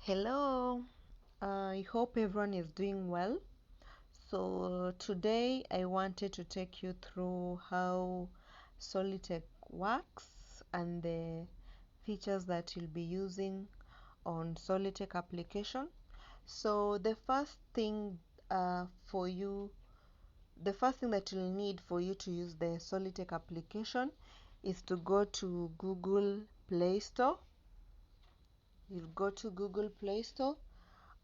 Hello, I hope everyone is doing well. So, today I wanted to take you through how Solutech works and the features that you'll be using on Solutech application. So, the first thing that you'll need for you to use the Solutech application is to go to Google Play Store. You'll go to Google Play Store.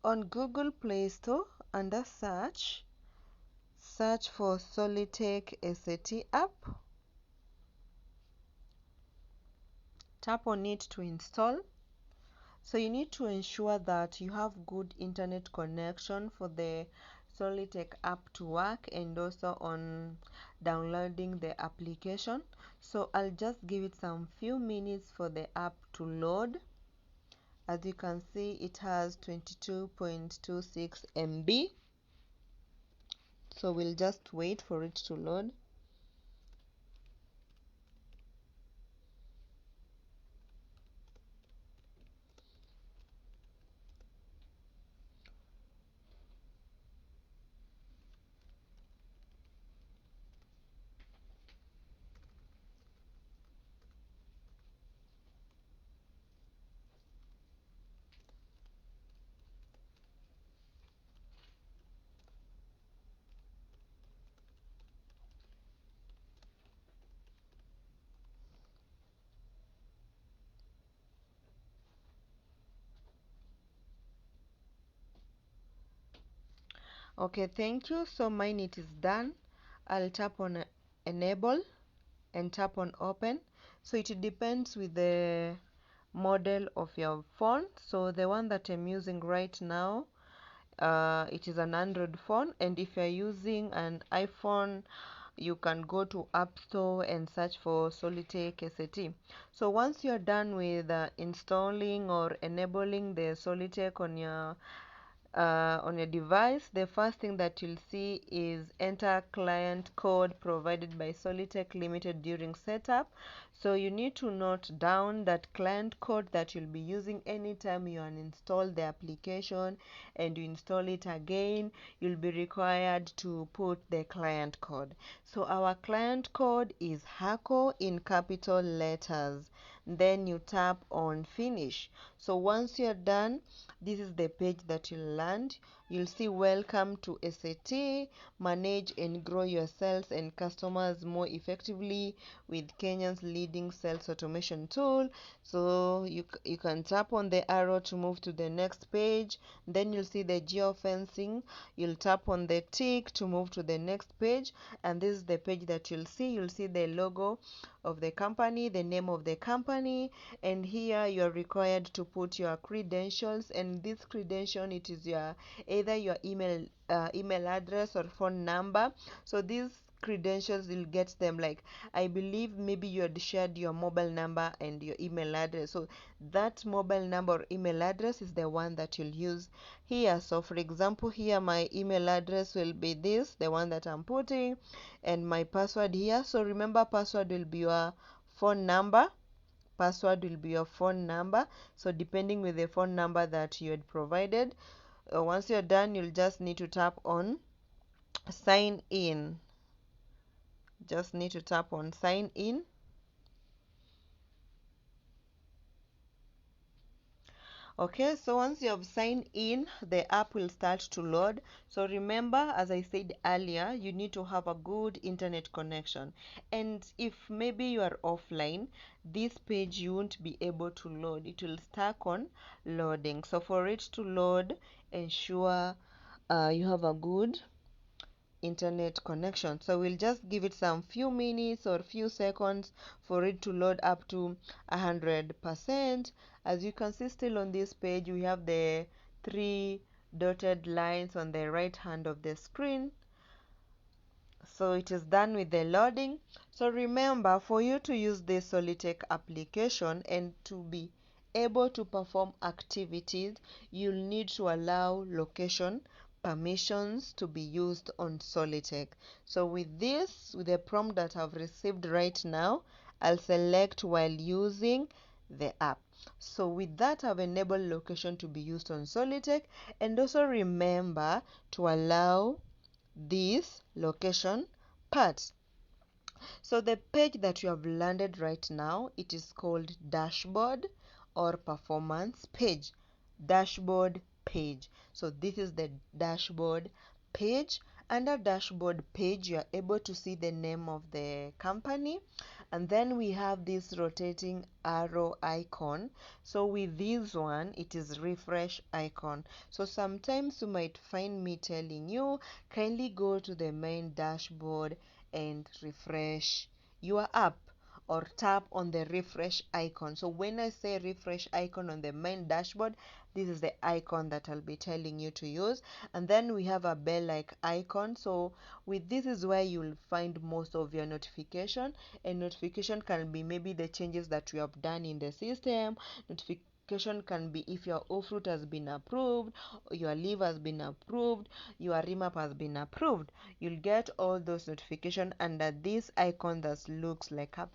On Google Play Store, under search for Solutech SAT app. Tap on it to install. So you need to ensure that you have good internet connection for the Solutech app to work, and also on downloading the application. So I'll just give it some few minutes for the app to load. As you can see, it has 22.26 MB. So we'll just wait for it to load. Okay, thank you. So mine it is done. I'll tap on enable and tap on open. So it depends with the model of your phone. So the one that I'm using right now, it is an Android phone, and if you're using an iPhone, you can go to App Store and search for Solutech SAT. So once you're done with installing or enabling the Solutech on your device, the first thing that you'll see is enter client code provided by Solutech Limited during setup. So you need to note down that client code that you'll be using anytime you uninstall the application and you install it again. You'll be required to put the client code. So our client code is HACO in capital letters. Then you tap on finish. So once you're done, this is the page that you'll land. You'll see welcome to SAT, manage and grow your sales and customers more effectively with Kenya's leading sales automation tool. So you can tap on the arrow to move to the next page. Then you'll see the geofencing. You'll tap on the tick to move to the next page, and this is the page that you'll see. You'll see the logo of the company, the name of the company, and here you are required to put your credentials. And this credential, it is either your email address or phone number. So these credentials, you'll get them, like, I believe maybe you had shared your mobile number and your email address, so that mobile number or email address is the one that you'll use here. So for example, here my email address will be this, the one that I'm putting, and my password here. So remember, password will be your phone number. So depending with the phone number that you had provided, once you're done, you'll just need to tap on sign in. Okay, so once you have signed in, the app will start to load. So remember, as I said earlier, you need to have a good internet connection. And if maybe you are offline, this page you won't be able to load. It will stuck on loading. So for it to load, ensure you have a good internet connection. So we'll just give it some few minutes or few seconds for it to load up to 100%. As you can see, still on this page we have the three dotted lines on the right hand of the screen. So it is done with the loading. So remember, for you to use this Solutech application and to be able to perform activities, you'll need to allow location permissions to be used on Solutech. So with the prompt that I've received right now, I'll select while using the app. So with that, I've enabled location to be used on Solutech, and also remember to allow this location part. So the page that you have landed right now, it is called dashboard or performance page. Dashboard page. So this is the dashboard page. Under dashboard page, you are able to see the name of the company, and then we have this rotating arrow icon. So with this one, it is refresh icon. So sometimes you might find me telling you, kindly go to the main dashboard and refresh your app, or tap on the refresh icon. So when I say refresh icon on the main dashboard, this is the icon that I'll be telling you to use. And then we have a bell like icon. So with this is where you'll find most of your notification, and notification can be maybe the changes that you have done in the system. Notification can be if your offroute has been approved, your leave has been approved, your remap has been approved. You'll get all those notifications under this icon that looks like a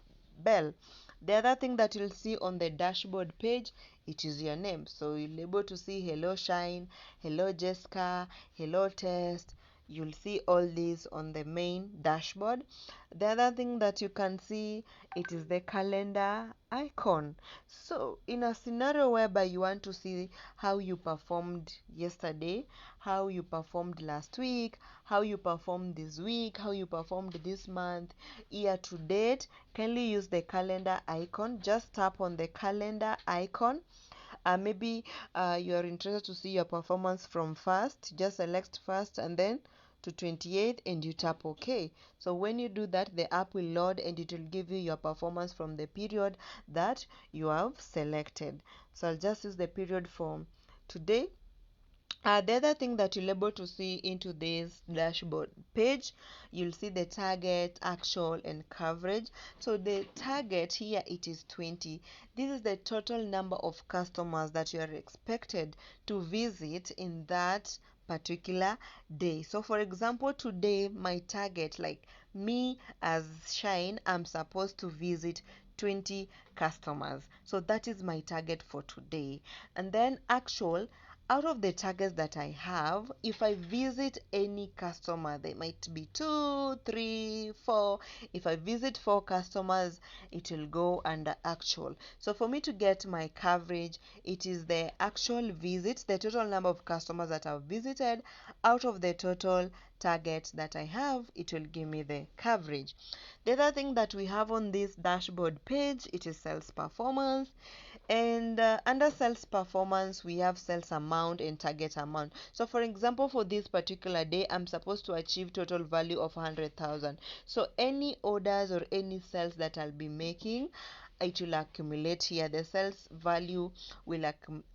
bell. The other thing that you'll see on the dashboard page, it is your name. So you'll be able to see hello Shine, hello Jessica, hello Test. You'll see all these on the main dashboard. The other thing that you can see, it is the calendar icon. So in a scenario whereby you want to see how you performed yesterday, how you performed last week, how you performed this week, how you performed this month, year to date, kindly use the calendar icon. Just tap on the calendar icon. Maybe you are interested to see your performance from first, just select first and then to 28 and you tap OK. So when you do that, the app will load and it will give you your performance from the period that you have selected. So I'll just use the period from today. The other thing that you'll able to see into this dashboard page, you'll see the target, actual, and coverage. So the target here, it is 20. This is the total number of customers that you are expected to visit in that particular day. So for example, today my target, like me as Shine, I'm supposed to visit 20 customers. So that is my target for today. And then actual, out of the targets that I have, if I visit any customer, they might be 2, 3, 4. If I visit 4 customers, it will go under actual. So for me to get my coverage, it is the actual visits, the total number of customers that I've visited. Out of the total target that I have, it will give me the coverage. The other thing that we have on this dashboard page, it is sales performance. And under sales performance, we have sales amount and target amount. So for example, for this particular day, I'm supposed to achieve total value of 100,000. So any orders or any sales that I'll be making, it will accumulate here. The sales value will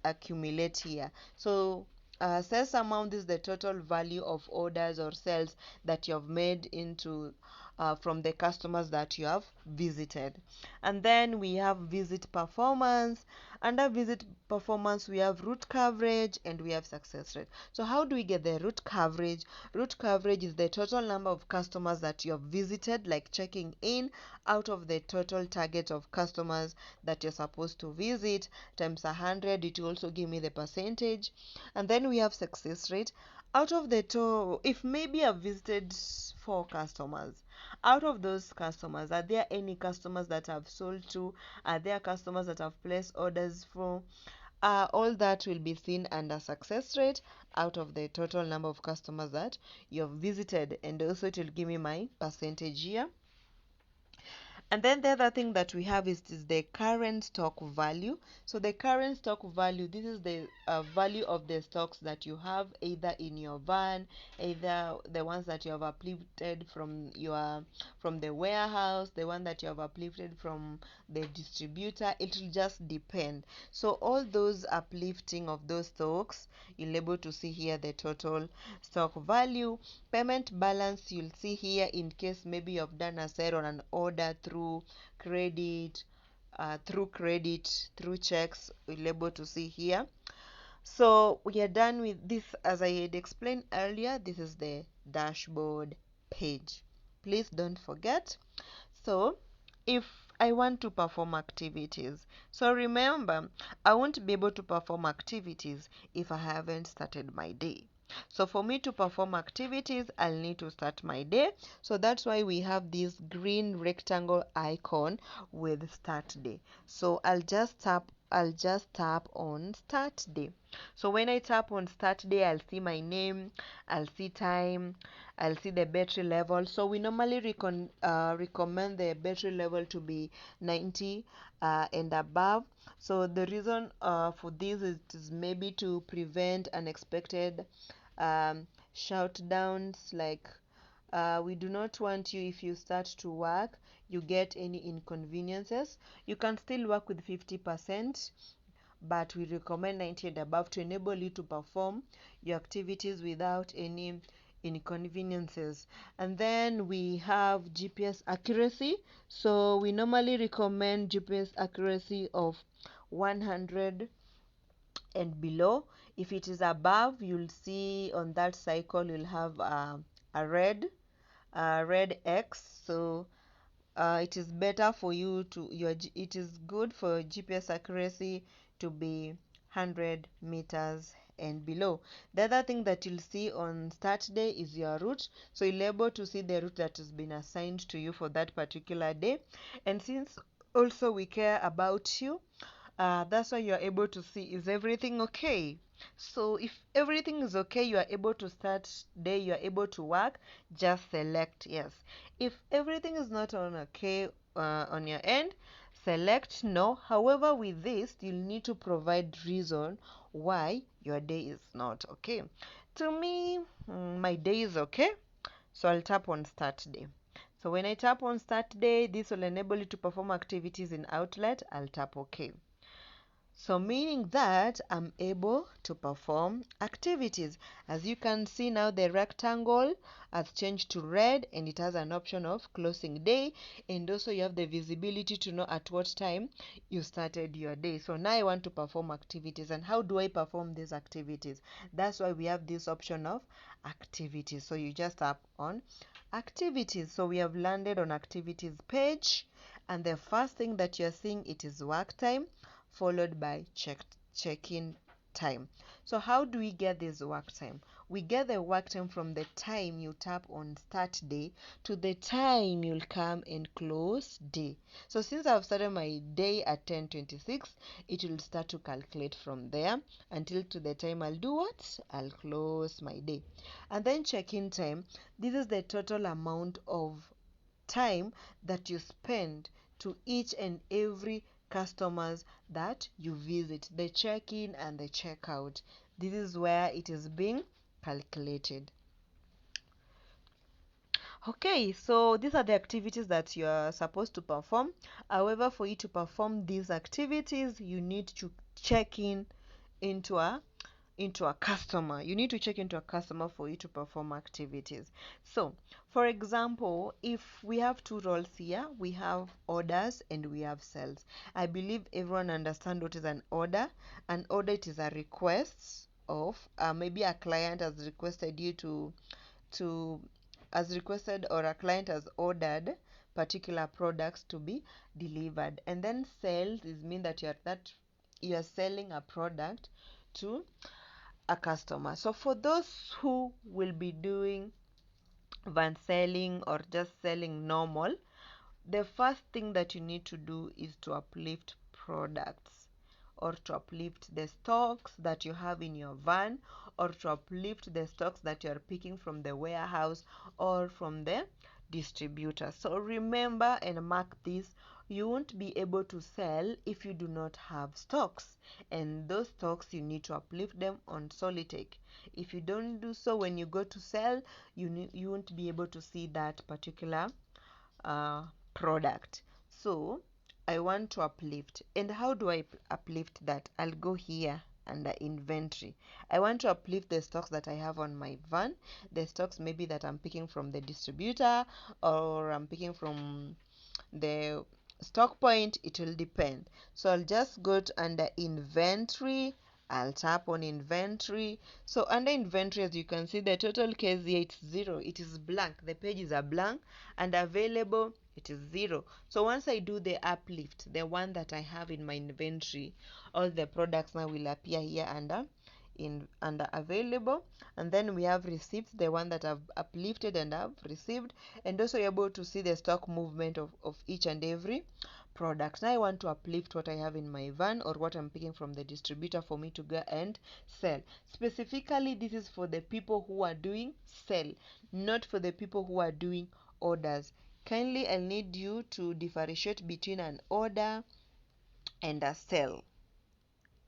accumulate here. So sales amount is the total value of orders or sales that you have made into from the customers that you have visited. And then we have visit performance. Under visit performance, we have route coverage and we have success rate. So how do we get the route coverage? Route coverage is the total number of customers that you have visited, like checking in, out of the total target of customers that you're supposed to visit times 100. It will also give me the percentage. And then we have success rate. Out of the total, if maybe I've visited 4 customers, out of those customers, are there any customers that I've sold to? Are there customers that I've placed orders for? All that will be seen under success rate out of the total number of customers that you have visited, and also it will give me my percentage here. And then the other thing that we have is the current stock value. So the current stock value, this is the value of the stocks that you have either in your van, either the ones that you have uplifted from the warehouse, the one that you have uplifted from the distributor. It will just depend. So all those uplifting of those stocks, you'll able to see here the total stock value. Payment balance, you'll see here in case maybe you've done a sale on an order through credit, through checks, you'll able to see here. So we are done with this. As I had explained earlier, this is the dashboard page. Please don't forget. So if I want to perform activities. So remember, I won't be able to perform activities if I haven't started my day. So for me to perform activities, I'll need to start my day. So that's why we have this green rectangle icon with start day. So I'll just tap on start day. So when I tap on start day, I'll see my name, I'll see time, I'll see the battery level. So we normally recommend the battery level to be 90 and above. So the reason for this is maybe to prevent unexpected shutdowns. Like we do not want you, if you start to work, you get any inconveniences. You can still work with 50%, but we recommend 90 and above to enable you to perform your activities without any inconveniences. And then we have GPS accuracy. So we normally recommend GPS accuracy of 100 and below. If it is above, you'll see on that cycle you'll have a red X. So it is better for you to it is good for GPS accuracy to be 100 meters and below. The other thing that you'll see on start day is your route. So you'll be able to see the route that has been assigned to you for that particular day. And since also we care about you, that's why you are able to see, is everything okay? So if everything is okay, you are able to start day, you are able to work, just select yes. If everything is not on okay on your end, select no. However, with this, you'll need to provide reason why your day is not okay. To me, my day is okay, so I'll tap on start day. So when I tap on start day, this will enable you to perform activities in Outlet. I'll tap OK. So meaning that I'm able to perform activities. As you can see now, the rectangle has changed to red and it has an option of closing day, and also you have the visibility to know at what time you started your day. So now I want to perform activities, and how do I perform these activities? That's why we have this option of activities. So you just tap on activities. So we have landed on activities page, and the first thing that you're seeing, it is work time followed by check-in time. So how do we get this work time? We get the work time from the time you tap on start day to the time you'll come and close day. So since I've started my day at 10:26, it will start to calculate from there until to the time I'll do what? I'll close my day. And then check-in time. This is the total amount of time that you spend to each and every customers that you visit, the check-in and the check-out. This is where it is being calculated. Okay, so these are the activities that you are supposed to perform. However, for you to perform these activities, you need to check in into a customer. You need to check into a customer for you to perform activities. So for example, if we have two roles here, we have orders and we have sales. I believe everyone understands what is an order. An order, it is a request of maybe a client has requested you to has requested, or a client has ordered particular products to be delivered. And then sales is mean that you are selling a product to a customer. So for those who will be doing van selling or just selling normal, the first thing that you need to do is to uplift products, or to uplift the stocks that you have in your van, or to uplift the stocks that you are picking from the warehouse or from the distributor. So remember and mark this: you won't be able to sell if you do not have stocks, and those stocks you need to uplift them on Solutech. If you don't do so, when you go to sell, you won't be able to see that particular uh, product. So I want to uplift. And how do I uplift that? I'll go here under inventory. I want to uplift the stocks that I have on my van, the stocks maybe that I'm picking from the distributor, or I'm picking from the stock point. It will depend. So I'll just go to under inventory. I'll tap on inventory. So under inventory, as you can see, the total case here, it's 0. It is blank. The pages are blank, and available it is 0. So once I do the uplift, the one that I have in my inventory, all the products now will appear here under available. And then we have receipts, the one that I've uplifted and I've received, and also you're able to see the stock movement of each and every product. Now I want to uplift what I have in my van or what I'm picking from the distributor for me to go and sell. Specifically, this is for the people who are doing sell, not for the people who are doing orders. Kindly, I'll need you to differentiate between an order and a sell.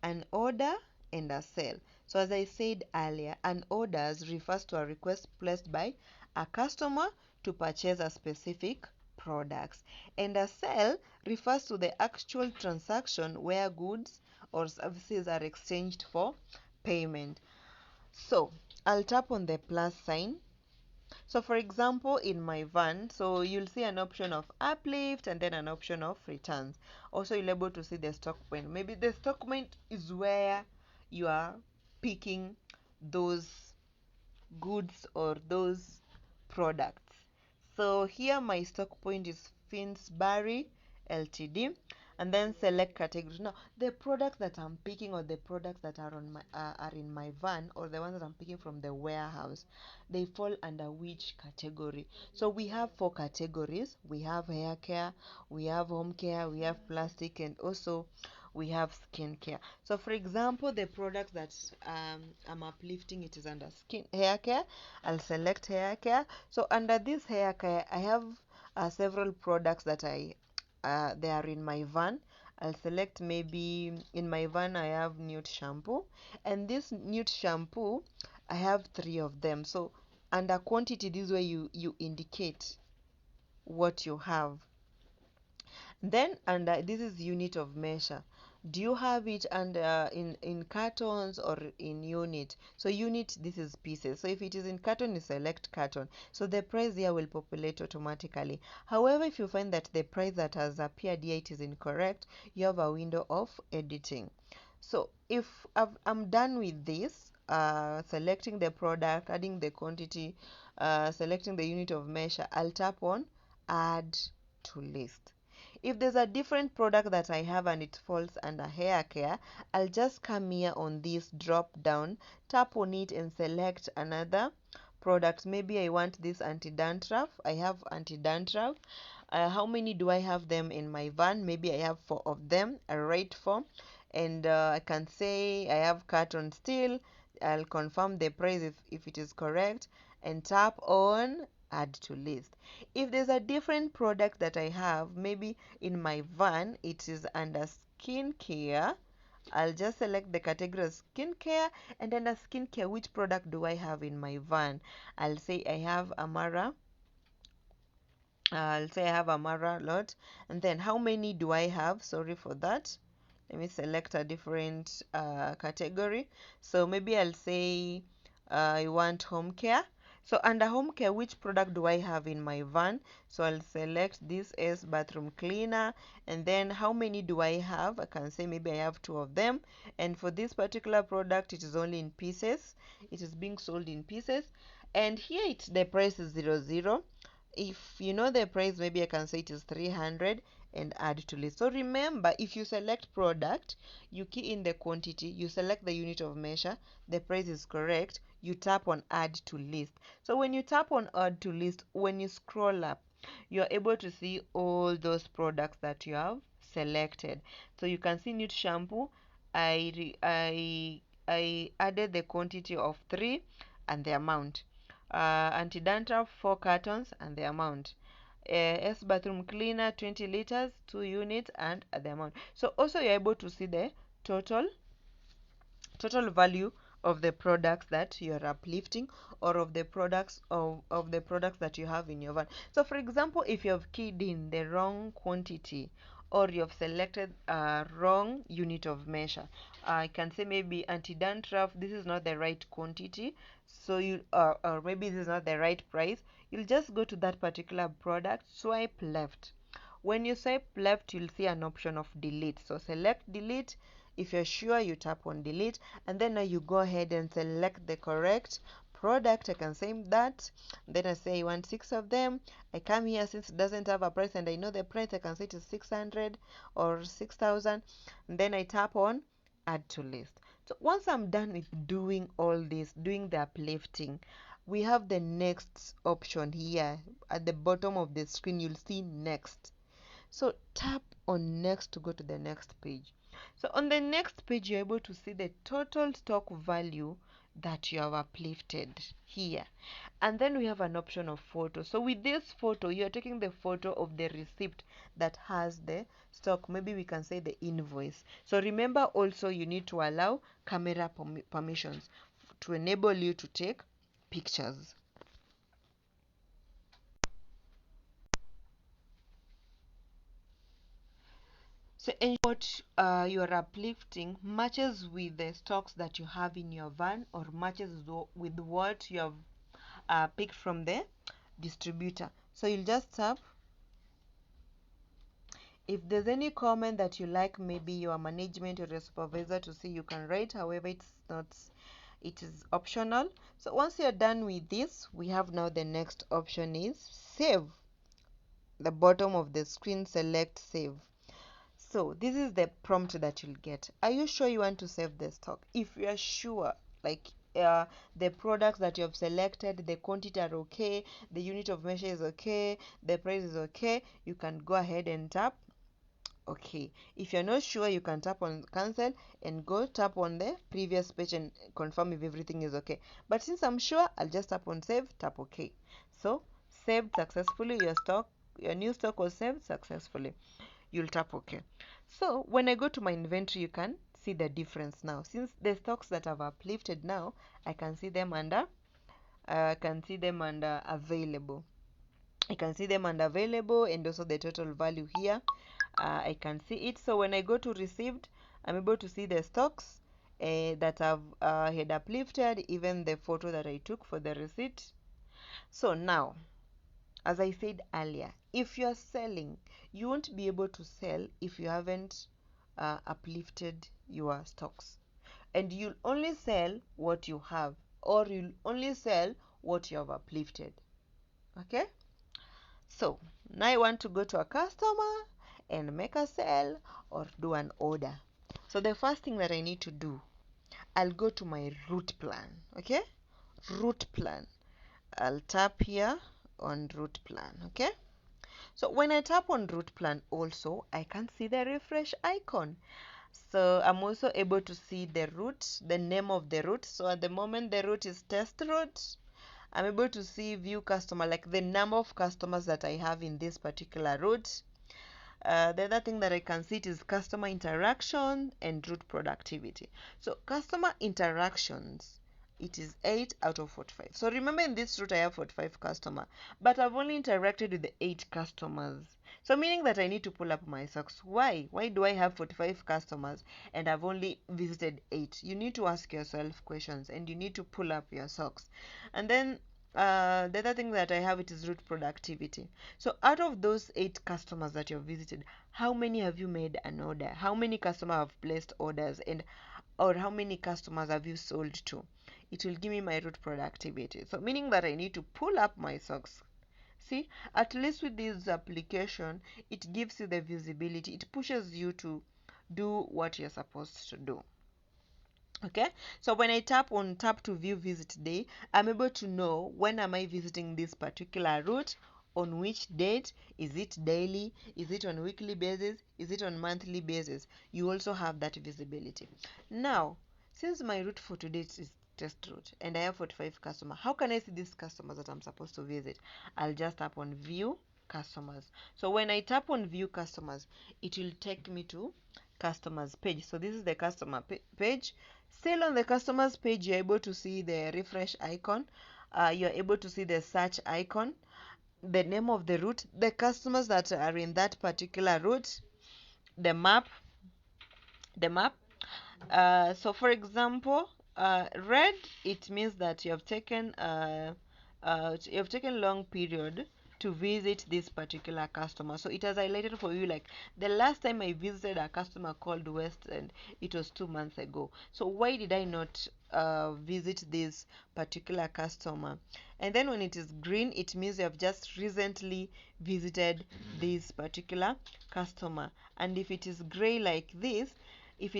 An order and a sell. So as I said earlier, an orders refers to a request placed by a customer to purchase a specific products, and a sell refers to the actual transaction where goods or services are exchanged for payment. So I'll tap on the plus sign. So for example, in my van, so you'll see an option of uplift and then an option of returns. Also, you'll be able to see the stock point. Maybe the stock point is where you are picking those goods or those products. So here my stock point is Finsbury Ltd, and then select category. Now the products that I'm picking or the products that are on my are in my van, or the ones that I'm picking from the warehouse, they fall under which category? So we have 4 categories. We have hair care, we have home care, we have plastic, and also we have skincare. So for example, the product that I'm uplifting, it is under skin hair care. I'll select hair care. So under this hair care, I have several products that they are in my van. I'll select, maybe in my van I have nude shampoo, and this nude shampoo I have 3 of them. So under quantity, this way you indicate what you have. Then under this is unit of measure. Do you have it under in cartons or in unit? So unit, this is pieces. So if it is in carton, you select carton. So the price here will populate automatically. However, if you find that the price that has appeared here it is incorrect, you have a window of editing. So if I'm done with this, selecting the product, adding the quantity, selecting the unit of measure, I'll tap on add to list. If there's a different product that I have and it falls under hair care, I'll just come here on this drop down, tap on it and select another product. Maybe I want this anti-dandruff. I have anti-dandruff. How many do I have them in my van? Maybe I have 4 of them. I write 4, and I can say I have carton still. I'll confirm the price if it is correct and tap on add to list. If there's a different product that I have, maybe in my van it is under skincare, I'll just select the category of skincare, and under skincare, which product do I have in my van? I'll say I have Amara. I'll say I have Amara lot, and then how many do I have? Sorry for that. Let me select a different category. So maybe I'll say I want home care. So under home care, which product do I have in my van? So I'll select this as bathroom cleaner, and then how many do I have? I can say maybe I have 2 of them, and for this particular product it is only in pieces. It is being sold in pieces, and here the price is 00. If you know the price, maybe I can say it is 300 and add to list. So remember, if you select product, you key in the quantity, you select the unit of measure, the price is correct, you tap on add to list. So when you tap on add to list, when you scroll up, you're able to see all those products that you have selected. So you can see nude shampoo. I added the quantity of 3 and the amount. Anti-dandruff 4 cartons and the amount. S bathroom cleaner 20 liters 2 units and the amount. So also you're able to see the total value of the products that you're uplifting, or of the products that you have in your van. So for example, if you have keyed in the wrong quantity, or you have selected a wrong unit of measure, I can say maybe anti-dandruff, this is not the right quantity, so you or maybe this is not the right price, you'll just go to that particular product, swipe left. When you swipe left, you'll see an option of delete. So select delete. If you're sure, you tap on delete, and then now you go ahead and select the correct product, I can say that. Then I say I want 6 of them. I come here, since it doesn't have a price and I know the price, I can say it is 600 or 6,000. And then I tap on add to list. So once I'm done with doing all this, doing the uplifting, we have the next option here at the bottom of the screen. You'll see next. So tap on next to go to the next page. So on the next page, you're able to see the total stock value that you have uplifted here. And then we have an option of photo. So with this photo, you're taking the photo of the receipt that has the stock. Maybe we can say the invoice. So remember also, you need to allow camera permissions to enable you to take pictures. So ensure what you are uplifting matches with the stocks that you have in your van, or matches with what you have picked from the distributor. So you'll just tap. If there's any comment that you like, maybe your management or your supervisor to see, you can write. However, it is optional. So once you're done with this, we have now the next option is save. The bottom of the screen, select save. So this is the prompt that you'll get. Are you sure you want to save the stock? If you are sure, like the products that you have selected, the quantity are okay, the unit of measure is okay, the price is okay, you can go ahead and tap okay. If you're not sure, you can tap on cancel and go tap on the previous page and confirm if everything is okay. But since I'm sure, I'll just tap on save, tap okay. So saved successfully. Your new stock was saved successfully. You'll tap okay. So when I go to my inventory, you can see the difference now. Since the stocks that I've uplifted now, I can see them under available. I can see them under available, and also the total value here. I can see it. So when I go to received, I'm able to see the stocks that I've had uplifted, even the photo that I took for the receipt. So now, as I said earlier, if you're selling, you won't be able to sell if you haven't uplifted your stocks. And you'll only sell what you have, or you'll only sell what you have uplifted. Okay? So now I want to go to a customer and make a sale or do an order. So the first thing that I need to do, I'll go to my route plan. Okay? Route plan. I'll tap here on route plan. Okay? So when I tap on route plan also, I can see the refresh icon. So I'm also able to see the route, the name of the route. So at the moment the route is test route. I'm able to see view customer, like the number of customers that I have in this particular route. The other thing that I can see is customer interaction and route productivity. So customer interactions, it is 8 out of 45. So remember, in this route I have 45 customers, but I've only interacted with the 8 customers. So meaning that I need to pull up my socks. Why? Why do I have 45 customers and I've only visited 8? You need to ask yourself questions and you need to pull up your socks. And then the other thing that I have, it is route productivity. So out of those 8 customers that you've visited, how many have you made an order? How many customers have placed orders, and or how many customers have you sold to? It will give me my route productivity. So meaning that I need to pull up my socks. See, at least with this application, it gives you the visibility. It pushes you to do what you're supposed to do. Okay, so when I tap to view visit day, I'm able to know when am I visiting this particular route, on which date, is it daily, is it on weekly basis, is it on monthly basis. You also have that visibility. Now, since my route for today is test route and I have 45 customers, how can I see these customers that I'm supposed to visit? I'll just tap on view customers. So when I tap on view customers, it will take me to customers page. So this is the customer page. Still on the customers page, you're able to see the refresh icon. You're able to see the search icon, the name of the route, the customers that are in that particular route, the map. So for example, red, it means that you have taken long period to visit this particular customer. So it has highlighted for you, like the last time I visited a customer called West, and it was 2 months ago. So why did I not visit this particular customer. And then when it is green, it means you have just recently visited this particular customer. And if it is gray like this, it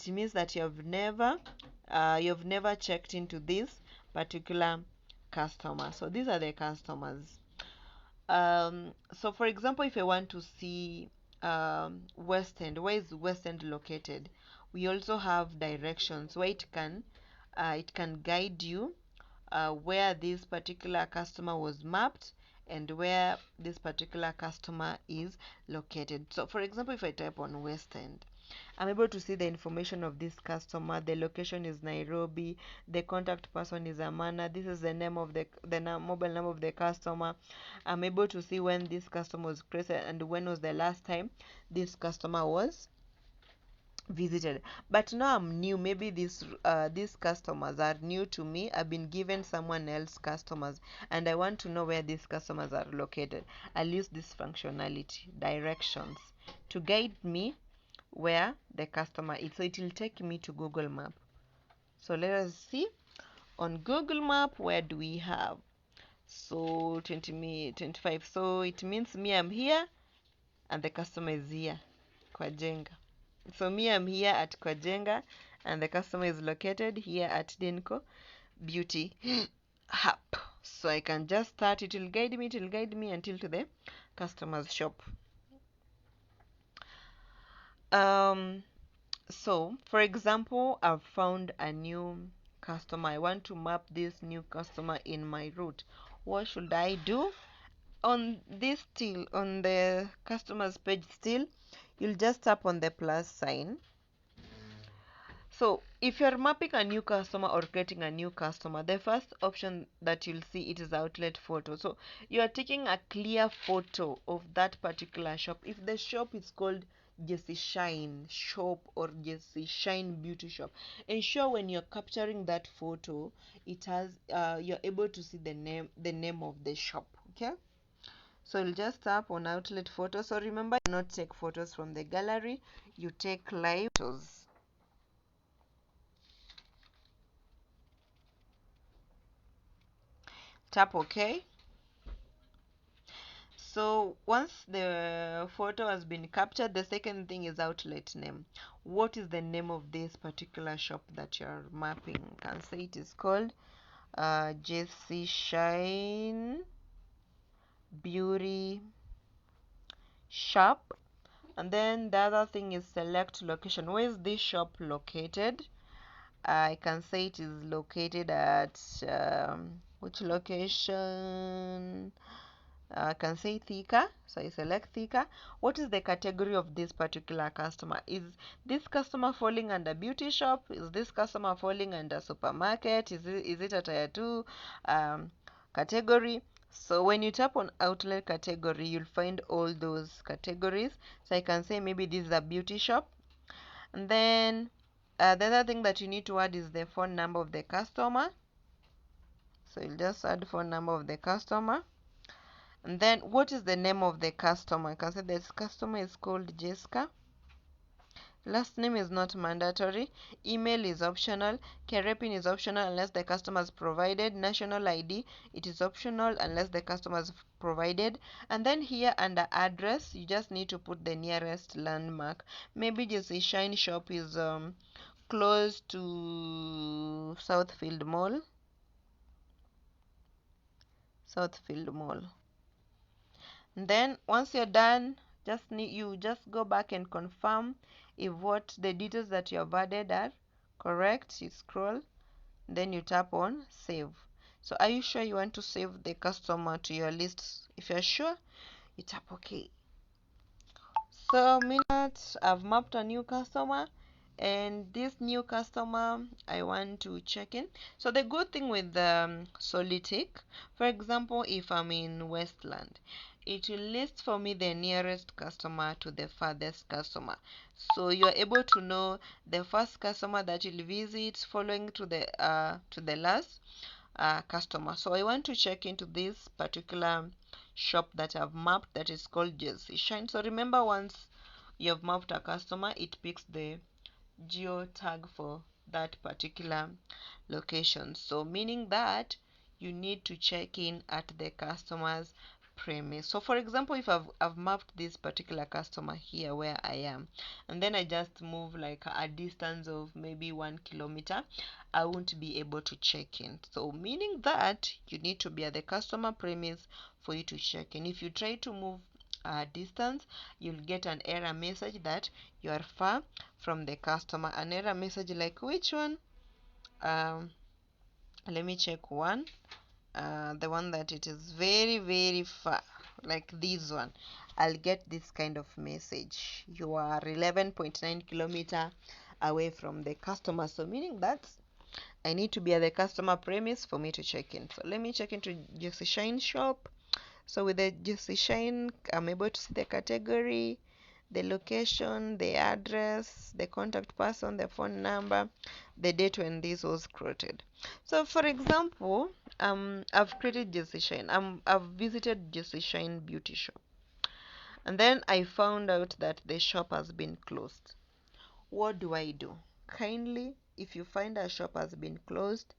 means that you've never checked into this particular customer. So these are the customers. So for example, if I want to see West End, where is West End located? We also have directions where it can guide you where this particular customer was mapped and where this particular customer is located. So for example, if I type on West End, I'm able to see the information of this customer. The location is Nairobi. The contact person is Amana. This is the name of the mobile number of the customer. I'm able to see when this customer was created and when was the last time this customer was visited. But now I'm new. Maybe these customers are new to me. I've been given someone else customers and I want to know where these customers are located. I'll use this functionality, directions, to guide me where the customer is. So it will take me to Google Map. So let us see on Google Map, where do we have? So 25. So it means me, I'm here and the customer is here, Kwajenga. So me, I'm here at Kwajenga and the customer is located here at Dinko Beauty Hub. So I can just start. It will guide me until to the customer's shop. So for example, I've found a new customer. I want to map this new customer in my route. What should I do? On the customer's page still, you'll just tap on the plus sign. So if you're mapping a new customer or creating a new customer, the first option that you'll see, it is outlet photo. So you are taking a clear photo of that particular shop. If the shop is called Jesse Shine Shop or Jesse Shine Beauty Shop, ensure when you're capturing that photo, it has you're able to see the name of the shop. Okay. So you'll just tap on outlet photo. So remember, you not take photos from the gallery, you take live photos. Tap OK. So once the photo has been captured, the second thing is outlet name. What is the name of this particular shop that you're mapping? You can say it is called Jesse Shine Beauty Shop. And then the other thing is select location. Where is this shop located? I can say it is located at which location? I can say Thika. So I select Thika. What is the category of this particular customer? Is this customer falling under beauty shop? Is this customer falling under supermarket? Is it a tier 2 category? So when you tap on outlet category, you'll find all those categories. So I can say maybe this is a beauty shop. And then the other thing that you need to add is the phone number of the customer. So you'll just add phone number of the customer. And then what is the name of the customer? I can say this customer is called Jessica. Last name is not mandatory. Email is optional. Career pin is optional unless the customer is provided. National ID, it is optional unless the customer is provided. And then here under address, you just need to put the nearest landmark. Maybe just a Shine shop is close to Southfield Mall. Southfield Mall. And then once you're done, you just go back and confirm if what the details that you have added are correct. You scroll, then you tap on save. So are you sure you want to save the customer to your list? If you're sure, you tap OK. So I've mapped a new customer, and this new customer I want to check in. So the good thing with Solutech, for example, if I'm in Westland, it will list for me the nearest customer to the farthest customer. So you are able to know the first customer that you'll visit following to the last customer. So I want to check into this particular shop that I've mapped that is called Jesse Shine. So remember, once you've mapped a customer, it picks the geo tag for that particular location. So meaning that you need to check in at the customer's premise. So for example, if I've mapped this particular customer here where I am, and then I just move like a distance of maybe 1 kilometer, I won't be able to check in. So meaning that you need to be at the customer premise for you to check in. If you try to move a distance, you'll get an error message that you are far from the customer. An error message like which one? Let me check one. The one that it is very far, like this one. I'll get this kind of message: you are 11.9 kilometer away from the customer. So meaning that I need to be at the customer premise for me to check in. So let me check into Juicy Shine shop. So with the Juicy Shine, I'm able to see the category, the location, the address, the contact person, the phone number, the date when this was created. So for example, I've created Juicy Shine. I've visited Juicy Shine beauty shop, and then I found out that the shop has been closed. What do I do? Kindly, if you find a shop has been closed,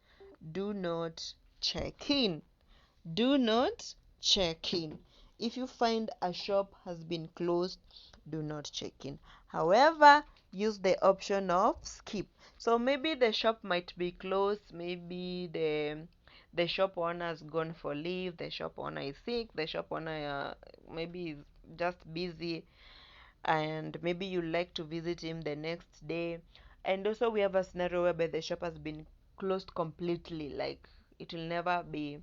do not check in. Do not check in. If you find a shop has been closed, do not check in. However, use the option of skip. So maybe the shop might be closed, maybe the shop owner has gone for leave, the shop owner is sick, the shop owner maybe is just busy, and maybe you like to visit him the next day. And also we have a scenario whereby the shop has been closed completely, like it will never be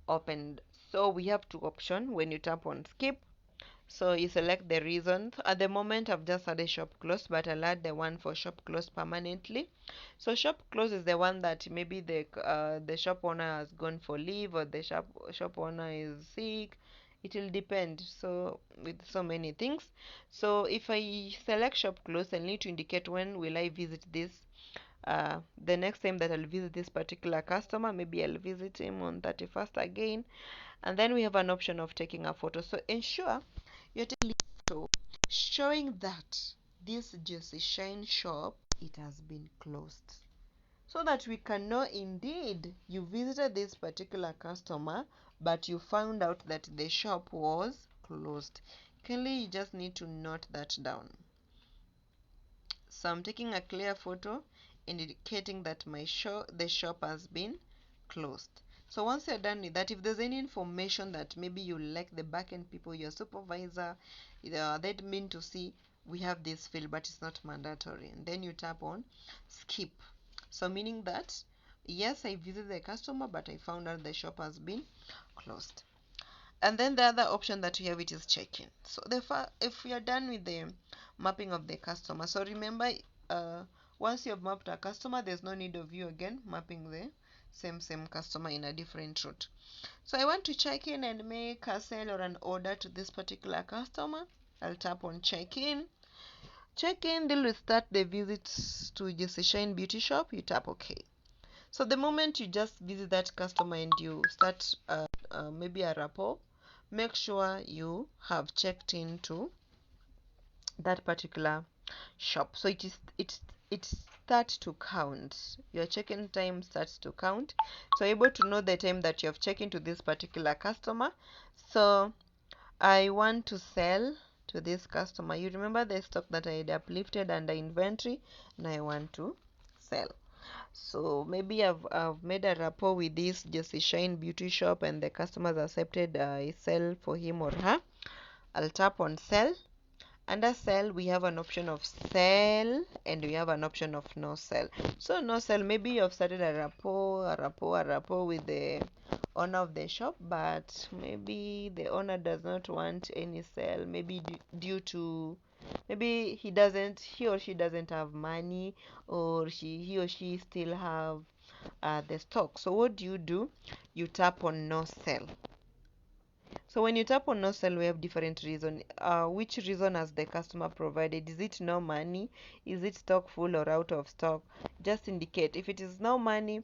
opened. So we have two options when you tap on skip. So you select the reason. At the moment I've just had a shop closed, but I'll add the one for shop closed permanently. So shop closed is the one that maybe the shop owner has gone for leave, or the shop owner is sick. It will depend, so with so many things. So if I select shop closed, I'll need to indicate when will I visit this. The next time that I'll visit this particular customer, maybe I'll visit him on 31st again. And then we have an option of taking a photo. So ensure you're taking a photo showing that this Juicy Shine shop, it has been closed, so that we can know indeed you visited this particular customer, but you found out that the shop was closed. Kindly, you just need to note that down. So I'm taking a clear photo indicating that the shop has been closed. So once you're done with that, if there's any information that maybe you like the backend people, your supervisor, they'd mean to see, we have this field, but it's not mandatory. And then you tap on skip. So meaning that, yes, I visited the customer, but I found out the shop has been closed. And then the other option that we have, it is check-in. So if we are done with the mapping of the customer, so remember, once you have mapped a customer, there's no need of you again mapping the same customer in a different route. So I want to check in and make a sale or an order to this particular customer. I'll tap on check-in. Check-in deal with start the visit to Juicy Shine beauty shop. You tap OK. So the moment you just visit that customer and you start maybe a rapport, make sure you have checked into that particular shop. So it starts to count. Your check-in time starts to count. So you're able to know the time that you have checked into this particular customer. So I want to sell to this customer. You remember the stock that I had uplifted under inventory, and I want to sell. So maybe I've made a rapport with this Juicy Shine beauty shop, and the customers accepted I sell for him or her. I'll tap on sell. Under sell, we have an option of sell, and we have an option of no sell. So no sell, maybe you have started a rapport with the owner of the shop, but maybe the owner does not want any sell, maybe due to maybe he or she doesn't have money, or he or she still have the stock. So what do? You tap on no sell. So when you tap on no sell, we have different reason. Which reason has the customer provided? Is it no money? Is it stock full or out of stock? Just indicate. If it is no money,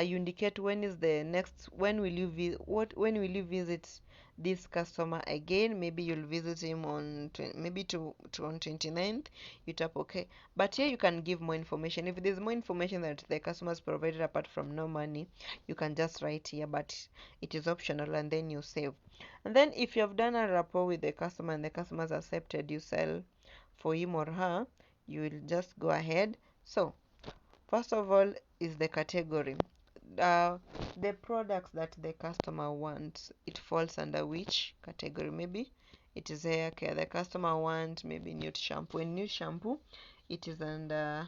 you indicate when will you visit this customer again. Maybe you'll visit him on maybe to on 29th. You tap OK. But here you can give more information. If there's more information that the customer's provided apart from no money, you can just write here, but it is optional, and then you save. And then if you have done a rapport with the customer and the customer's accepted you sell for him or her, you will just go ahead. So first of all is the category. uh, the products that the customer wants, it falls under which category? Maybe it is hair care. The customer wants maybe nude shampoo. In nude shampoo, it is under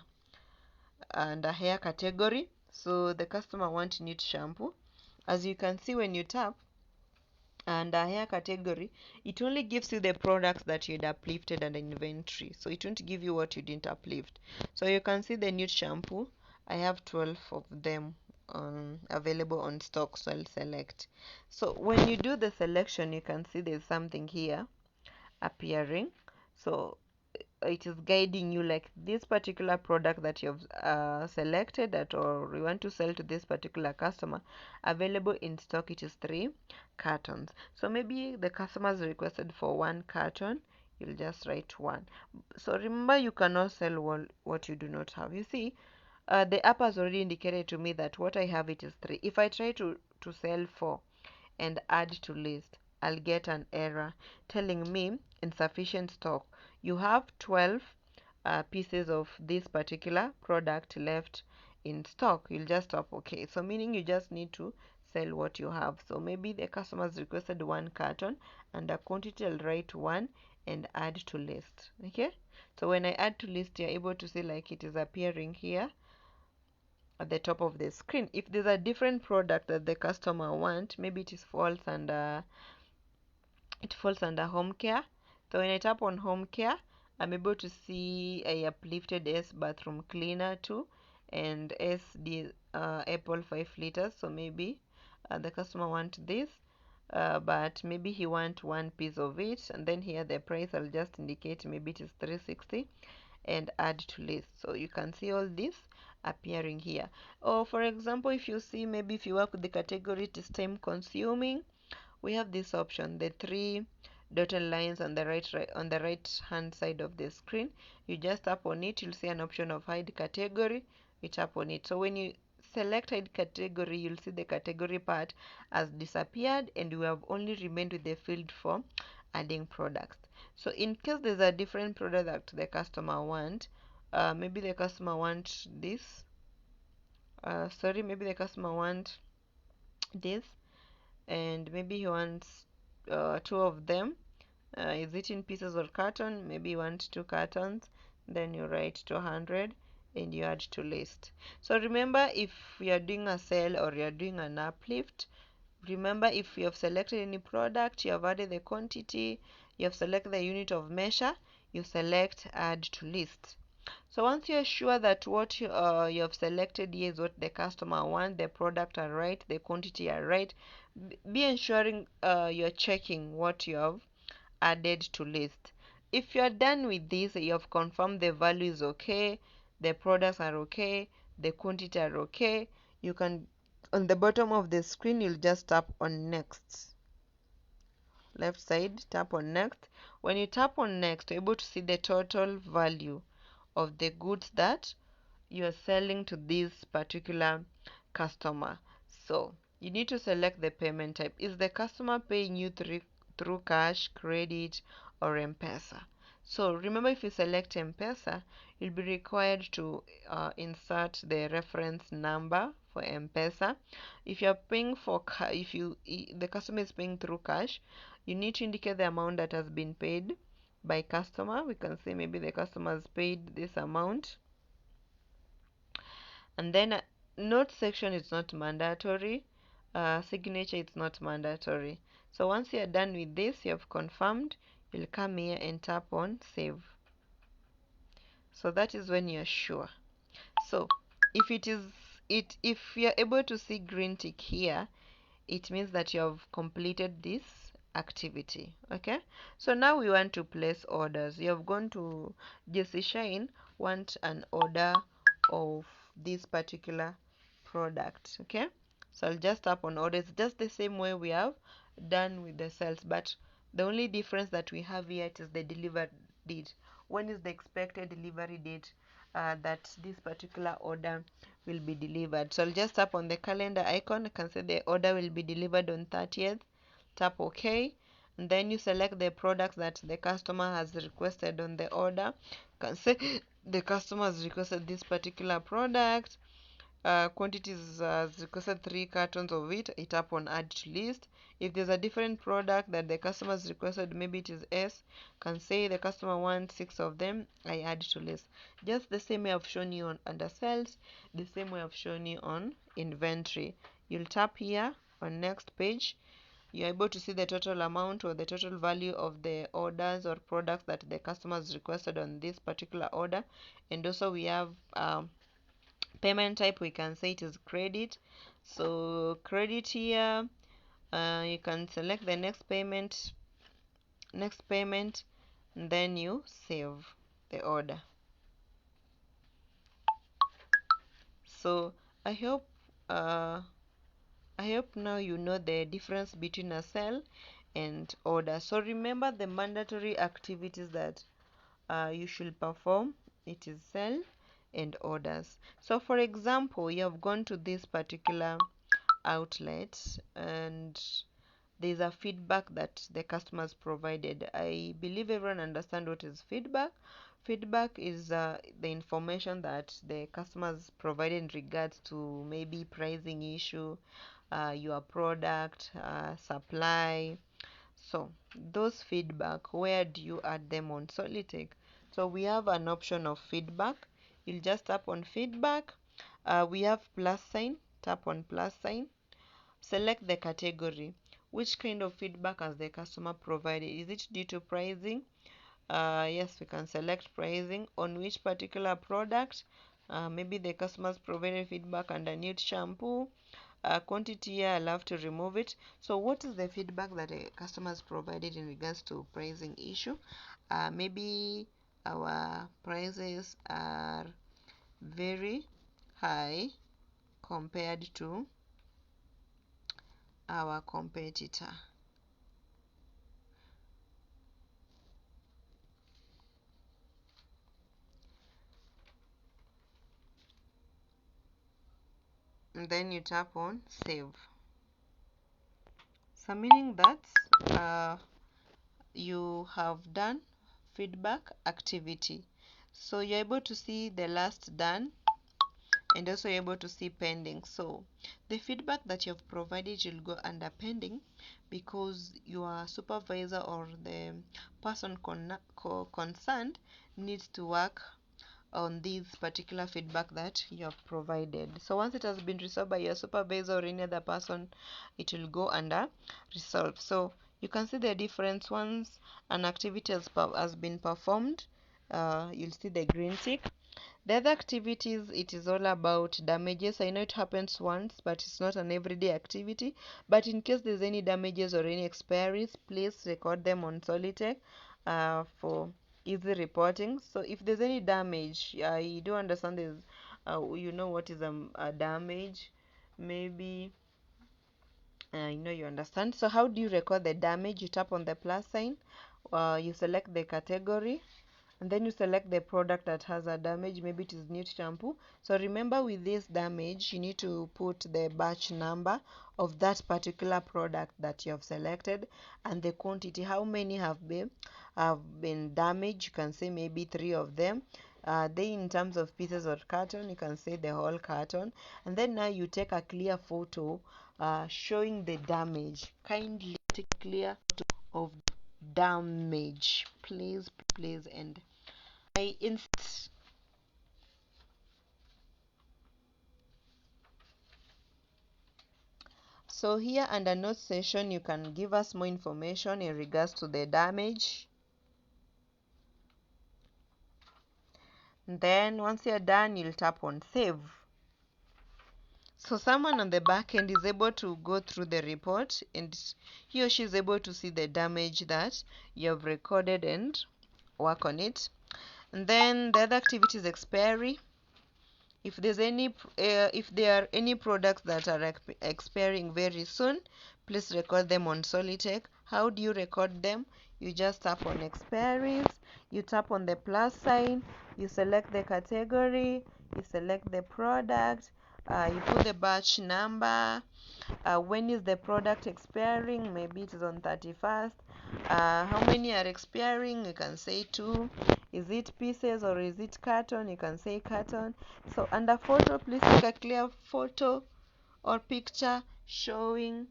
hair category. So the customer wants nude shampoo. As you can see when you tap under hair category, it only gives you the products that you'd uplifted under inventory. So it won't give you what you didn't uplift. So you can see the nude shampoo. I have 12 of them available on stock, so I'll select. So when you do the selection, you can see there's something here appearing. So it is guiding you like this particular product that you've selected that, or you want to sell to this particular customer, available in stock, it is 3 cartons. So maybe the customers requested for 1 carton, you'll just write 1. So remember, you cannot sell what you do not have. You see, the app has already indicated to me that what I have, it is 3. If I try to sell 4 and add to list, I'll get an error telling me insufficient stock. You have 12 pieces of this particular product left in stock. You'll just tap OK. So meaning you just need to sell what you have. So maybe the customers requested 1 carton, and the quantity I'll write 1 and add to list. Okay, so when I add to list, you're able to see like it is appearing here at the top of the screen. If there's a different product that the customer want, maybe it falls under home care. So when I tap on home care, I'm able to see a uplifted S bathroom cleaner too, and SD Apple 5 liters. So maybe the customer want this, but maybe he want 1 piece of it, and then here the price I'll just indicate maybe it is 360 and add to list. So you can see all this appearing here. Or for example, if you see, maybe if you work with the category it is time consuming, we have this option, the 3 dotted lines on the right hand side of the screen. You just tap on it, you'll see an option of hide category. You tap on it. So when you select hide category, you'll see the category part has disappeared, and you have only remained with the field for adding products. So in case there's a different product that the customer want, maybe the customer want this, maybe the customer want this, and maybe he wants 2 of them. Is it in pieces or carton? Maybe you want 2 cartons. Then you write 200 and you add to list. So remember, if you are doing a sale or you are doing an uplift, remember, if you have selected any product, you have added the quantity, you have selected the unit of measure, you select add to list. So once you're sure that what you have selected here is what the customer wants, the product are right, the quantity are right, be ensuring you're checking what you have added to list. If you're done with this, you have confirmed the value is okay, the products are okay, the quantity are okay, you can, on the bottom of the screen, you'll just tap on next. Left side, tap on next. When you tap on next, you're able to see the total value of the goods that you are selling to this particular customer. So you need to select the payment type. Is the customer paying you through cash, credit, or M-Pesa? So remember, if you select M-Pesa, you'll be required to insert the reference number for M-Pesa. If you're paying for the customer is paying through cash, you need to indicate the amount that has been paid by customer. We can say maybe the customer has paid this amount, and then note section is not mandatory, signature is not mandatory. So once you're done with this, you have confirmed, you'll come here and tap on save. So that is when you're sure. So if you're able to see green tick here, it means that you have completed this activity. Okay, so now we want to place orders. You have gone to JC Shine, want an order of this particular product. Okay, So I'll just tap on order. It's just the same way we have done with the sales, but the only difference that we have here is the delivery date. When is the expected delivery date that this particular order will be delivered? So I'll just tap on the calendar icon. I can say the order will be delivered on 30th. Tap OK, and then you select the products that the customer has requested on the order. You can say the customer has requested this particular product. Quantities as requested 3 cartons of it. I tap on add to list. If there's a different product that the customer has requested, maybe it is S, can say the customer wants 6 of them, I add to list. Just the same way I've shown you on under sales, the same way I've shown you on inventory. You'll tap here on next page. You're able to see the total amount or the total value of the orders or products that the customer has requested on this particular order. And also we have payment type. We can say it is credit. So credit here, you can select the next payment, and then you save the order. So I hope uh, now you know the difference between a sell and order. So remember the mandatory activities that you should perform. It is sell and orders. So for example, you have gone to this particular outlet and there's a feedback that the customers provided. I believe everyone understands what is feedback. Feedback is the information that the customers provided in regards to maybe pricing issue, your product, supply. So those feedback, where do you add them on Solutech? So we have an option of feedback. You'll just tap on feedback. We have plus sign. Tap on plus sign. Select the category. Which kind of feedback has the customer provided? Is it due to pricing? Yes, we can select pricing. On which particular product? Maybe the customers provided feedback under nude shampoo. Quantity here, I'll have to remove it. So what is the feedback that the customers provided in regards to pricing issue? Maybe our prices are very high compared to our competitor. And then you tap on save. So meaning that you have done feedback activity. So you're able to see the last done and also you're able to see pending. So the feedback that you've provided will go under pending because your supervisor or the person concerned needs to work on this particular feedback that you have provided. So once it has been resolved by your supervisor or any other person, it will go under resolve. So you can see the difference. Once an activity has been performed, you'll see the green tick. The other activities, it is all about damages. I know it happens once, but it's not an everyday activity. But in case there's any damages or any expiries, please record them on Solutech for easy reporting. So if there's any damage, I do understand there's, you know what is a damage, maybe. I know you understand. So how do you record the damage? You tap on the plus sign, you select the category, and then you select the product that has a damage. Maybe it is nude shampoo. So remember, with this damage, you need to put the batch number of that particular product that you have selected and the quantity, how many have been damaged. You can say maybe 3 of them. They in terms of pieces or carton, you can say the whole carton. And then now you take a clear photo showing the damage. Kindly take a clear photo of damage, please. And I insist. So here under notes section, you can give us more information in regards to the damage. And then once you're done, you'll tap on save. So someone on the back end is able to go through the report and he or she is able to see the damage that you have recorded and work on it. And then the other activity is expiry. If there are any products that are expiring very soon, please record them on Solutech. How do you record them? You just tap on expiries, you tap on the plus sign, you select the category, you select the product, you put the batch number, when is the product expiring, maybe it is on 31st, how many are expiring, you can say 2, is it pieces or is it carton, you can say carton. So under photo, please take a clear photo or picture showing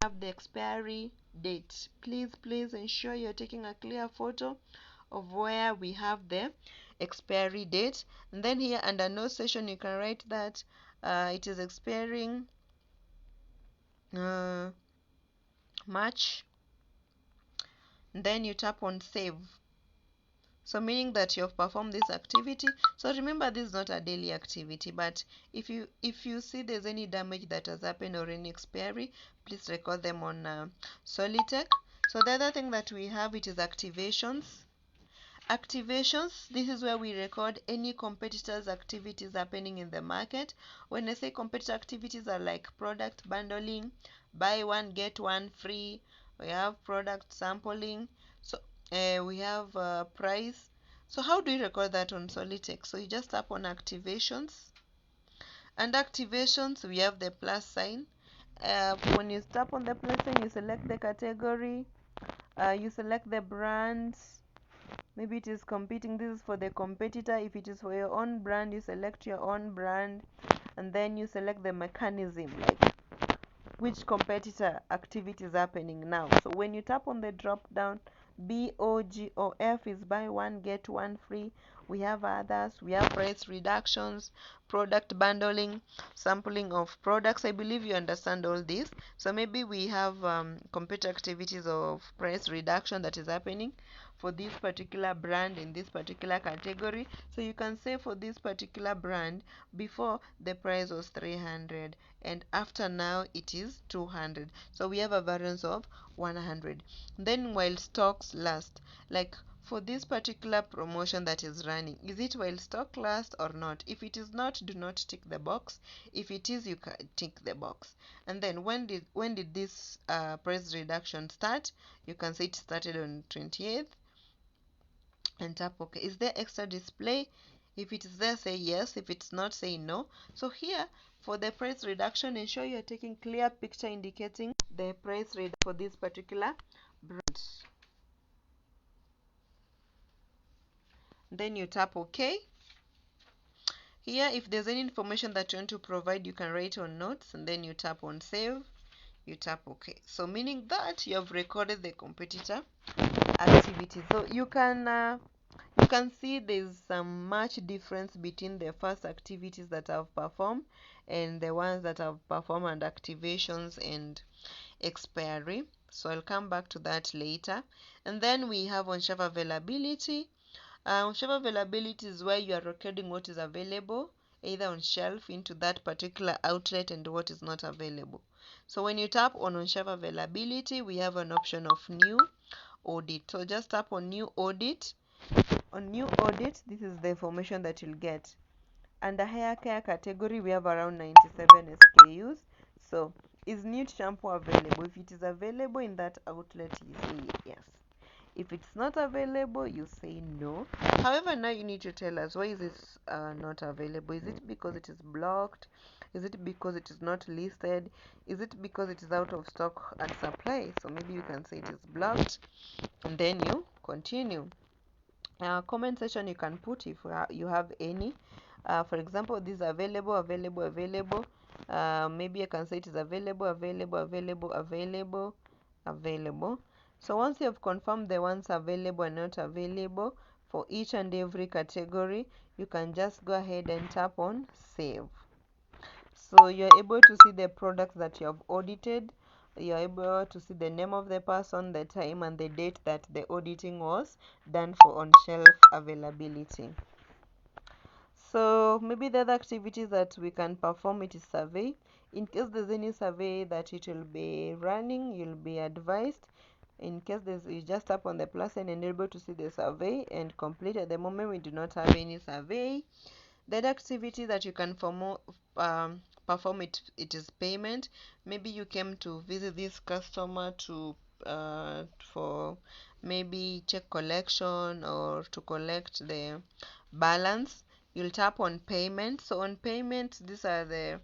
have the expiry date. Please ensure you're taking a clear photo of where we have the expiry date. And then here under no session you can write that it is expiring March. Then you tap on save, so meaning that you've performed this activity. So remember, this is not a daily activity, but if you see there's any damage that has happened or any expiry, please record them on Solutech. So the other thing that we have, it is activations. Activations, this is where we record any competitors' activities happening in the market. When I say competitor activities are like product bundling, buy one get one free, we have product sampling, so we have price. So how do you record that on Solutech? So you just tap on activations, and activations we have the plus sign. When you tap on the plus sign, you select the category, you select the brands. Maybe it is competing, this is for the competitor. If it is for your own brand, you select your own brand, and then you select the mechanism, like which competitor activity is happening now. So when you tap on the drop down, BOGOF is buy one get one free. We have others, we have price reductions, product bundling, sampling of products. I believe you understand all this. So maybe we have competitor activities of price reduction that is happening for this particular brand in this particular category. So you can say for this particular brand, before the price was 300 and after now it is 200, so we have a variance of 100. Then while stocks last, like for this particular promotion that is running, is it while stock lasts or not? If it is not, do not tick the box. If it is, you can tick the box. And then when did this price reduction start? You can say it started on 28th and tap OK. Is there extra display? If it is there, say yes. If it's not, say no. So here for the price reduction, ensure you're taking clear picture indicating the price reduction for this particular brand. Then you tap OK. Here, if there's any information that you want to provide, you can write on notes, and then you tap on save. You tap OK. So meaning that you have recorded the competitor activity. So you can see there's some much difference between the first activities that I've performed and the ones that I've performed and activations and expiry. So I'll come back to that later. And then we have on shelf availability. On shelf availability is where you are recording what is available either on shelf into that particular outlet and what is not available. So when you tap on shelf availability, we have an option of new audit. So just tap on new audit. On new audit, this is the information that you'll get. Under hair care category, we have around 97 SKUs. So is nude shampoo available? If it is available in that outlet, you say yes. If it's not available, you say no. However, now you need to tell us, why is this not available? Is it because it is blocked? Is it because it is not listed? Is it because it is out of stock and supply? So maybe you can say it is blocked, and then you continue. Comment section you can put if you have any. For example, this available. Maybe I can say it is available. So once you have confirmed the ones available and not available for each and every category, you can just go ahead and tap on save. So you're able to see the products that you have audited. You're able to see the name of the person, the time and the date that the auditing was done for on shelf availability. So maybe the other activities that we can perform, it is survey. In case there's any survey that it will be running, you'll be advised. In case you just tap on the plus and enable to see the survey and complete. At the moment we do not have any survey. The other activity that you can perform it is payment. Maybe you came to visit this customer to for maybe check collection or to collect the balance. You'll tap on payment. So on payment, these are the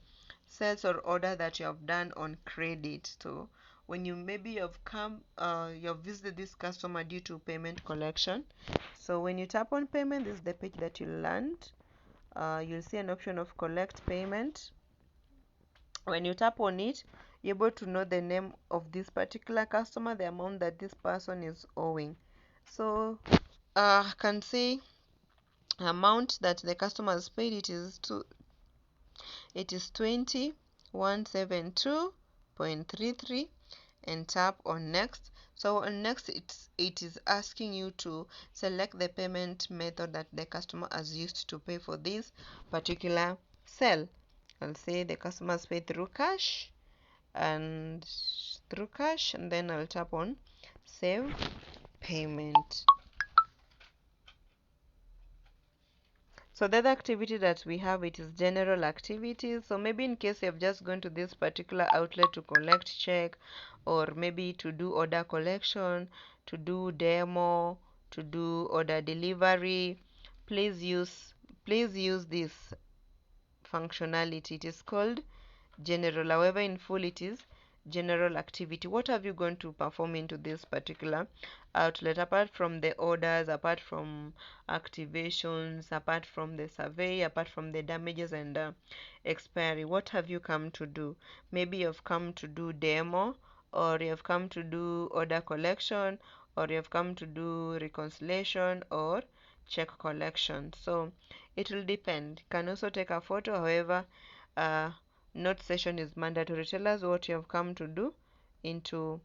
sales or order that you have done on credit. So when you have you have visited this customer due to payment collection. So when you tap on payment, this is the page that you land. You'll see an option of collect payment. When you tap on it, you're able to know the name of this particular customer, the amount that this person is owing. So I can see amount that the customer has paid. It is 2172.33, and tap on next. So on next, it is asking you to select the payment method that the customer has used to pay for this particular sale. I'll say the customer has paid through cash, and then I'll tap on save payment. So the other activity that we have, it is general activities. So maybe in case you have just gone to this particular outlet to collect check, or maybe to do order collection, to do demo, to do order delivery, please use this functionality. It is called general. However, in full it is general activity. What have you going to perform into this particular outlet, apart from the orders, apart from activations, apart from the survey, apart from the damages and expiry? What have you come to do? Maybe you've come to do demo, or you've come to do order collection, or you've come to do reconciliation or check collection. So it will depend. You can also take a photo. However, note session is mandatory. Tell us what you have come to do into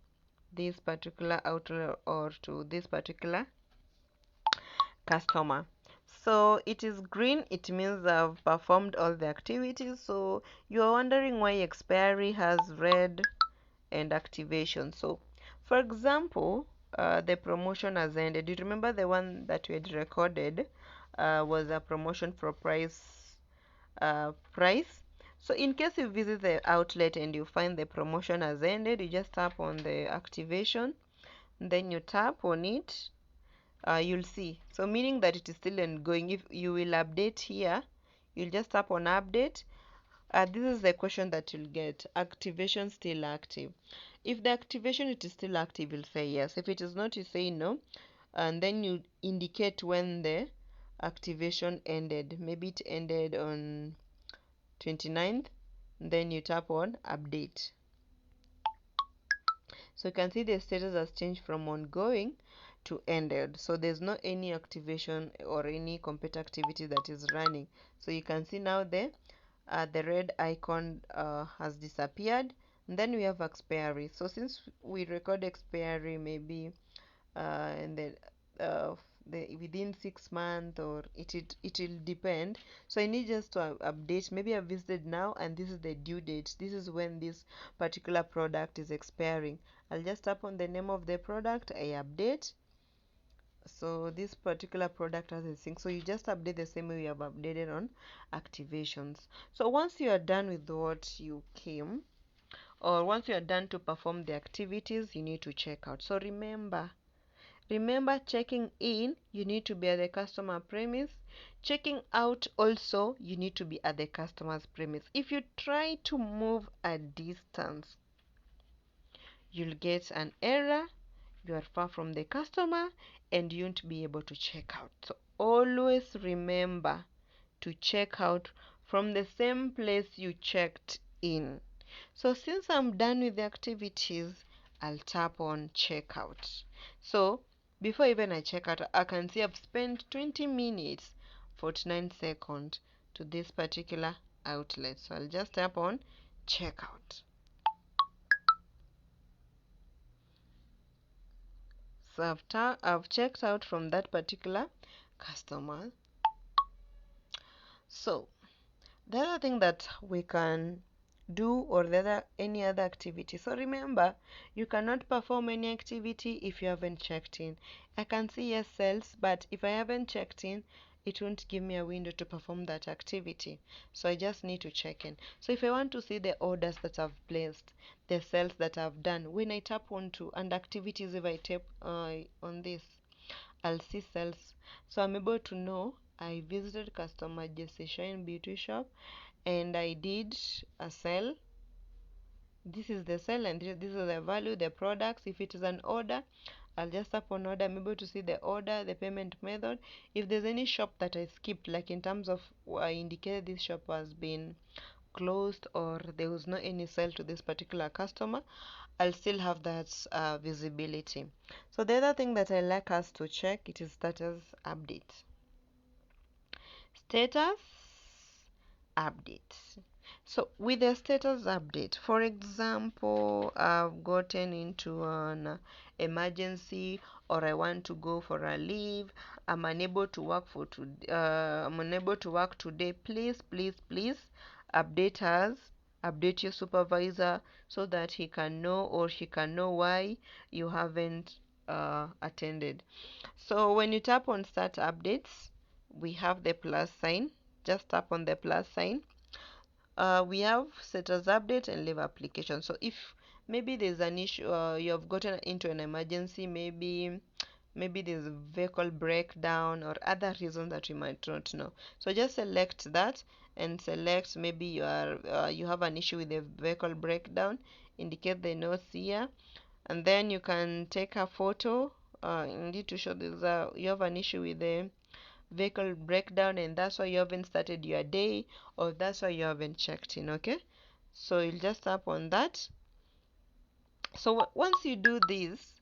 this particular outlet or to this particular customer. So it is green, it means I've performed all the activities. So you're wondering why expiry has red and activation. So for example, the promotion has ended. Do you remember the one that we had recorded was a promotion for price? So in case you visit the outlet and you find the promotion has ended, you just tap on the activation, then you tap on it. You'll see, so meaning that it is still ongoing. If you will update here, you'll just tap on update. This is the question that you'll get: activation still active? If the activation it is still active, you'll say yes. If it is not, you say no, and then you indicate when the activation ended. Maybe it ended on 29th, then you tap on update. So you can see the status has changed from ongoing to ended. So there's not any activation or any computer activity that is running. So you can see now the red icon has disappeared. And then we have expiry. So since we record expiry maybe and then within 6 months, or it will depend. So I need just to update. Maybe I visited now and this is the due date. This is when this particular product is expiring. I'll just tap on the name of the product, I update. So this particular product has a thing. So you just update the same way you have updated on activations. So once you are done with what you came, or once you are done to perform the activities, you need to check out. So remember, checking in, you need to be at the customer premise. Checking out also, you need to be at the customer's premise. If you try to move a distance, you'll get an error. You are far from the customer and you won't be able to check out. So always remember to check out from the same place you checked in. So since I'm done with the activities, I'll tap on checkout. So before even I check out, I can see I've spent 20 minutes 49 seconds to this particular outlet. So I'll just tap on checkout. So I've checked out from that particular customer. So the other thing that we can do, or any other activity. So remember, you cannot perform any activity if you haven't checked in. I can see yes sales, but if I haven't checked in, it won't give me a window to perform that activity. So I just need to check in. So if I want to see the orders that I've placed, the sales that I've done, when I tap onto and activities, if I tap on this, I'll see sales. So I'm able to know I visited customer Jesse Shine Beauty Shop and I did a sale. This is the sale and this is the value, the products. If it is an order, I'll just tap on order. I'm able to see the order, the payment method. If there's any shop that I skipped, like in terms of I indicated this shop has been closed or there was not any sale to this particular customer, I'll still have that visibility. So the other thing that I like us to check, it is status update. Status update. So with the status update, for example, I've gotten into an emergency or I want to go for a leave, I'm unable to work I'm unable to work today, please update us, update your supervisor so that he can know or she can know why you haven't attended. So when you tap on start updates, we have the plus sign. Just tap on the plus sign. We have status update and leave application. So if maybe there's an issue, you have gotten into an emergency, maybe there's a vehicle breakdown or other reasons that you might not know. So just select that and select maybe you have an issue with the vehicle breakdown. Indicate the notes here, and then you can take a photo. You need to show this. You have an issue with the vehicle breakdown and that's why you haven't started your day or that's why you haven't checked in. Okay, so you'll just tap on that. So once you do this,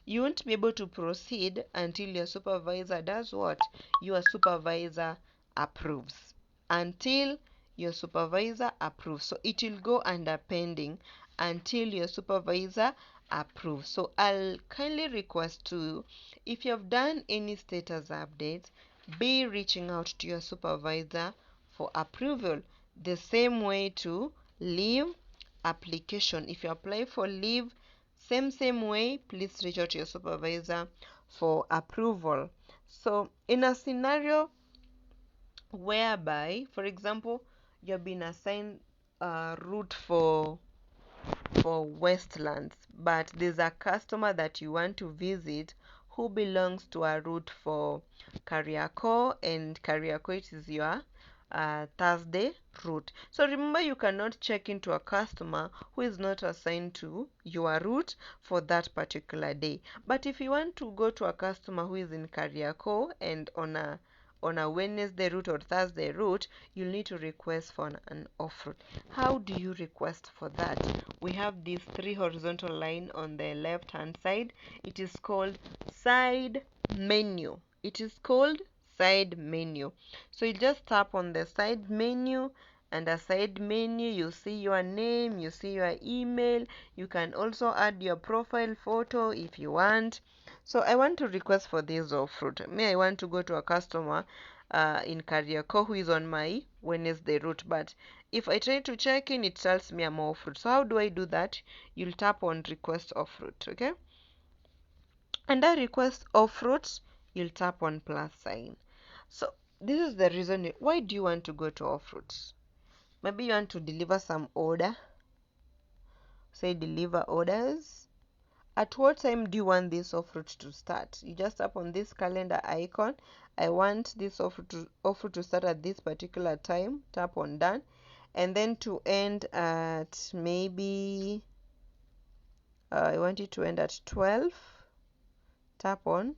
you won't be able to proceed until your supervisor does what? Your supervisor approves. Until your supervisor approves. So it will go under pending until your supervisor approves. So I'll kindly request to, if you have done any status updates, be reaching out to your supervisor for approval. The same way to leave application. If you apply for leave, same way, please reach out to your supervisor for approval. So in a scenario whereby, for example, you've been assigned a route for Westlands, but there's a customer that you want to visit who belongs to a route for Kariako, and Kariako it is your Thursday route. So remember, you cannot check into a customer who is not assigned to your route for that particular day. But if you want to go to a customer who is in Kariako and on a Wednesday route or Thursday route, you'll need to request for an off route. How do you request for that? We have this three horizontal line on the left hand side. It is called side menu. It is called side menu. So you just tap on the side menu, and a side menu, you see your name, you see your email. You can also add your profile photo if you want. So I want to request for this off route. I want to go to a customer in Kariako who is on my Wednesday route, but if I try to check in, it tells me I'm off route. So how do I do that? You'll tap on request off route. Okay, under request off route, you'll tap on plus sign. So this is the reason. Why do you want to go to off route? Maybe you want to deliver some order. Say deliver orders. At what time do you want this off route to start? You just tap on this calendar icon. I want this off route to start at this particular time. Tap on done. And then to end at maybe I want it to end at 12. Tap on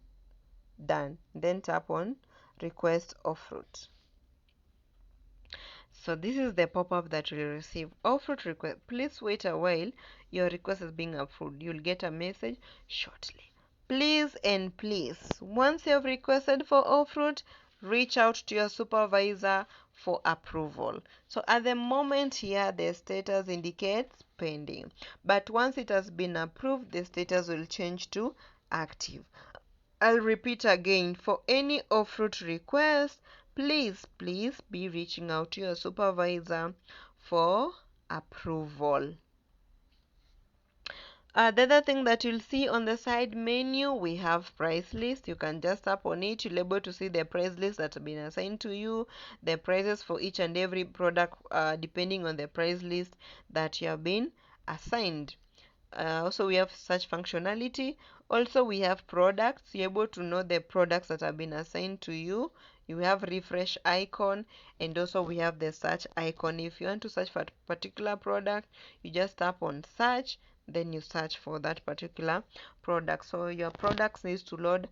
done. Then tap on request off route. So this is the pop-up that will receive off-route request. Please wait a while. Your request is being approved. You'll get a message shortly. Please and please, once you have requested for off-route, reach out to your supervisor for approval. So at the moment here, the status indicates pending. But once it has been approved, the status will change to active. I'll repeat again, for any off-route request, please be reaching out to your supervisor for approval. The other thing that you'll see on the side menu, we have price list. You can just tap on it. You'll be able to see the price list that have been assigned to you, the prices for each and every product, depending on the price list that you have been assigned. Also, we have search functionality. Also, we have products. You're able to know the products that have been assigned to you. You have refresh icon, and also we have the search icon. If you want to search for a particular product, you just tap on search, then you search for that particular product. So your products needs to load